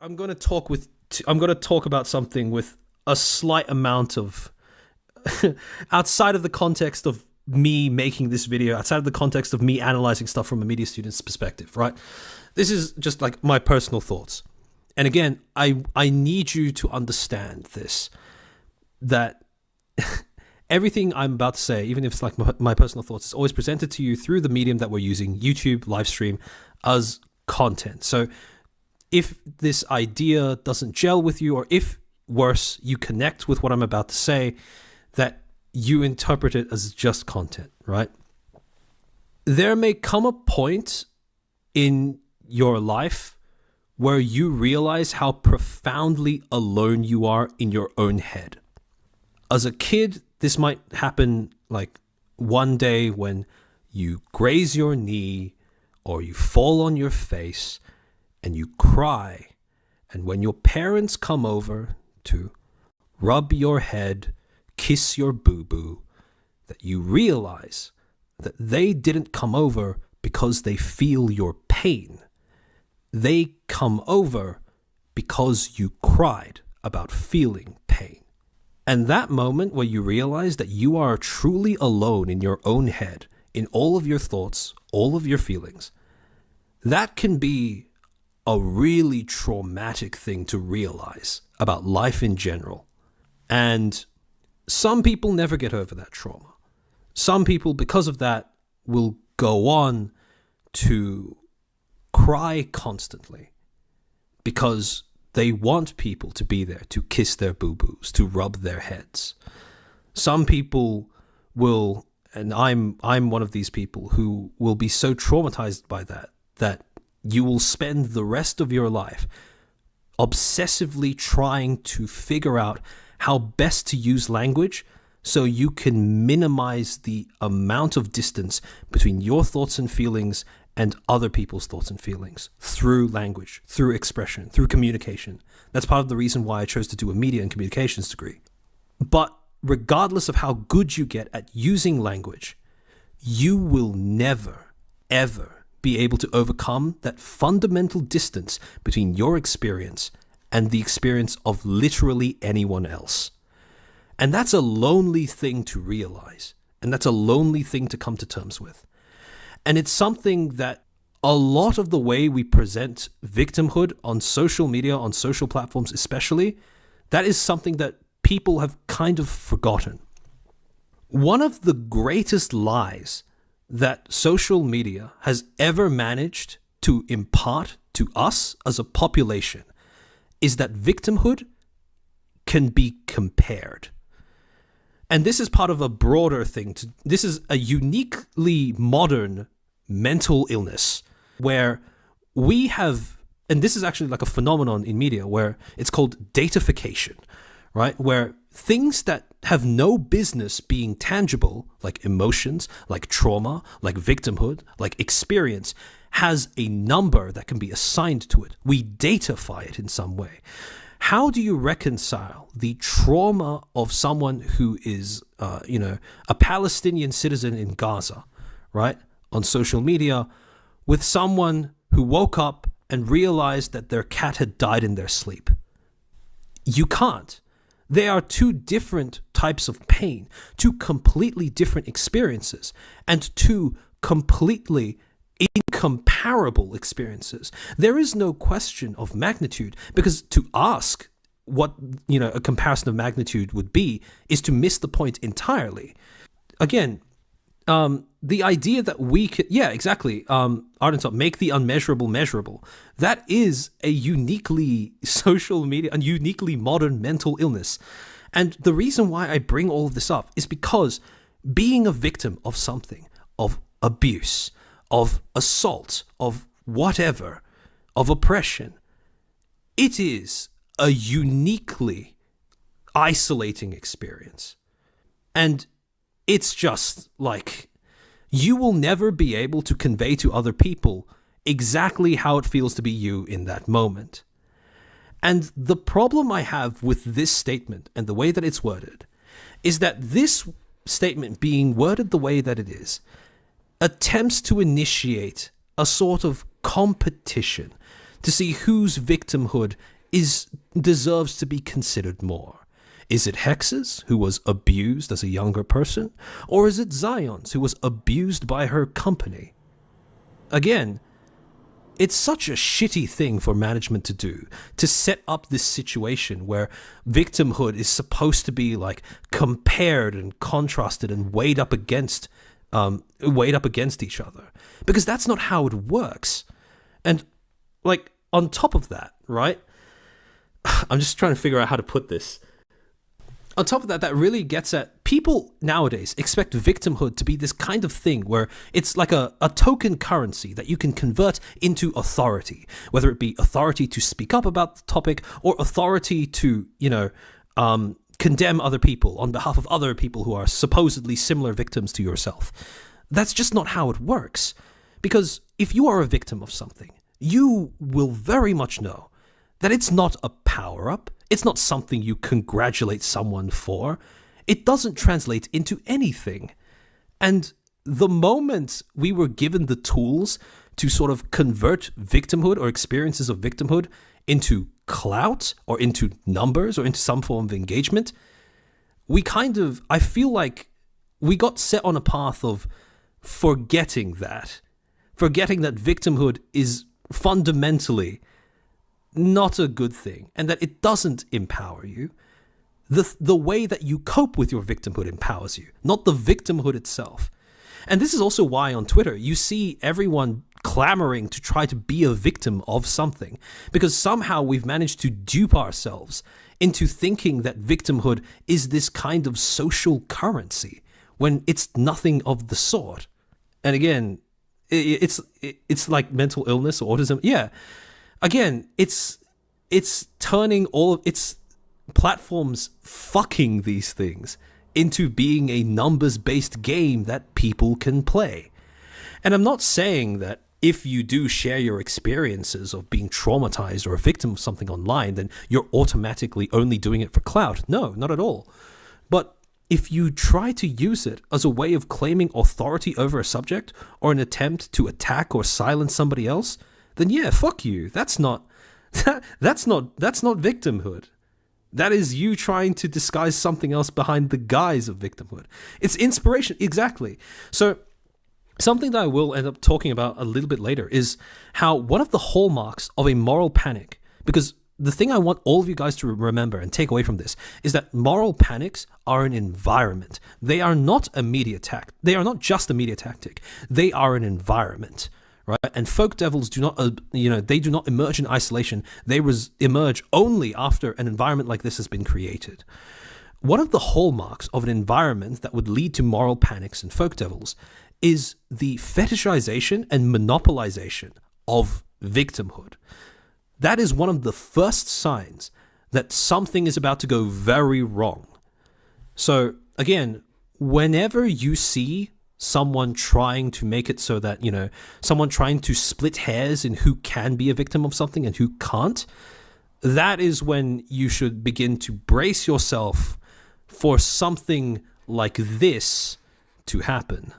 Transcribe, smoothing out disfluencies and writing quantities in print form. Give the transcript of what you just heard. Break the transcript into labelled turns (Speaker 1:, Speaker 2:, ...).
Speaker 1: I'm going to I'm going to talk about something with a slight amount of outside of the context of me making this video, outside of the context of me analyzing stuff from a media student's perspective, right? This is just like my personal thoughts. And again, I need you to understand this, that everything I'm about to say, even if it's like my personal thoughts, is always presented to you through the medium that we're using, YouTube, live stream, as content. So if this idea doesn't gel with you, or if worse, you connect with what I'm about to say, that you interpret it as just content, right? There may come a point in your life where you realize how profoundly alone you are in your own head. As a kid, this might happen like one day when you graze your knee or you fall on your face and you cry. And when your parents come over to rub your head, kiss your boo-boo, that you realize that they didn't come over because they feel your pain. They come over because you cried about feeling pain. And that moment where you realize that you are truly alone in your own head, in all of your thoughts, all of your feelings, that can be a really traumatic thing to realize about life in general. And some people never get over that trauma. Some people, because of that, will go on to cry constantly because they want people to be there to kiss their boo-boos, to rub their heads. Some people will, and I'm one of these people, who will be so traumatized by that you will spend the rest of your life obsessively trying to figure out how best to use language so you can minimize the amount of distance between your thoughts and feelings and other people's thoughts and feelings through language, through expression, through communication. That's part of the reason why I chose to do a media and communications degree. But regardless of how good you get at using language, you will never, ever be able to overcome that fundamental distance between your experience and the experience of literally anyone else. And that's a lonely thing to realize. And that's a lonely thing to come to terms with. And it's something that a lot of the way we present victimhood on social media, on social platforms especially, that is something that people have kind of forgotten. One of the greatest lies that social media has ever managed to impart to us as a population is that victimhood can be compared. And this is part of a broader thing. This is a uniquely modern mental illness where we have, and this is actually like a phenomenon in media where it's called datafication, right? Where things that have no business being tangible, like emotions, like trauma, like victimhood, like experience, has a number that can be assigned to it. We datafy it in some way. How do you reconcile the trauma of someone who is, a Palestinian citizen in Gaza, right, on social media, with someone who woke up and realized that their cat had died in their sleep? You can't. They are two different types of pain, two completely different experiences, and two completely incomparable experiences. There is no question of magnitude, because to ask what, a comparison of magnitude would be is to miss the point entirely. Again, the idea that we could, Ardentop, make the unmeasurable measurable. That is a uniquely social media and uniquely modern mental illness. And the reason why I bring all of this up is because being a victim of something, of abuse, of assault, of whatever, of oppression, it is a uniquely isolating experience. And it's just like, you will never be able to convey to other people exactly how it feels to be you in that moment. And the problem I have with this statement and the way that it's worded is that this statement being worded the way that it is attempts to initiate a sort of competition to see whose victimhood deserves to be considered more. Is it Hex's, who was abused as a younger person? Or is it Zion's, who was abused by her company? Again, it's such a shitty thing for management to do, to set up this situation where victimhood is supposed to be like compared and contrasted and weighed up against each other. Because that's not how it works. And like on top of that, right? I'm just trying to figure out how to put this. On top of that, that really gets at people nowadays expect victimhood to be this kind of thing where it's like a token currency that you can convert into authority, whether it be authority to speak up about the topic or authority to, condemn other people on behalf of other people who are supposedly similar victims to yourself. That's just not how it works. Because if you are a victim of something, you will very much know that it's not a power-up. It's not something you congratulate someone for. It doesn't translate into anything. And the moment we were given the tools to sort of convert victimhood or experiences of victimhood into clout or into numbers or into some form of engagement, I feel like we got set on a path of forgetting that victimhood is fundamentally not a good thing, and that it doesn't empower you. The way that you cope with your victimhood empowers you, not the victimhood itself. And this is also why on Twitter you see everyone clamoring to try to be a victim of something, because somehow we've managed to dupe ourselves into thinking that victimhood is this kind of social currency when it's nothing of the sort. And again, it's like mental illness or autism. Yeah. Again, it's turning all of its platforms fucking these things into being a numbers-based game that people can play. And I'm not saying that if you do share your experiences of being traumatized or a victim of something online, then you're automatically only doing it for clout. No, not at all. But if you try to use it as a way of claiming authority over a subject or an attempt to attack or silence somebody else, then yeah, fuck you. That's not victimhood. That is you trying to disguise something else behind the guise of victimhood. It's inspiration, exactly. So something that I will end up talking about a little bit later is how one of the hallmarks of a moral panic, because the thing I want all of you guys to remember and take away from this is that moral panics are an environment. They are not a media tactic. They are not just a media tactic. They are an environment. Right? And folk devils do not, they do not emerge in isolation. They emerge only after an environment like this has been created. One of the hallmarks of an environment that would lead to moral panics and folk devils is the fetishization and monopolization of victimhood. That is one of the first signs that something is about to go very wrong. So again, whenever you see someone trying to make it so that, someone trying to split hairs in who can be a victim of something and who can't, that is when you should begin to brace yourself for something like this to happen.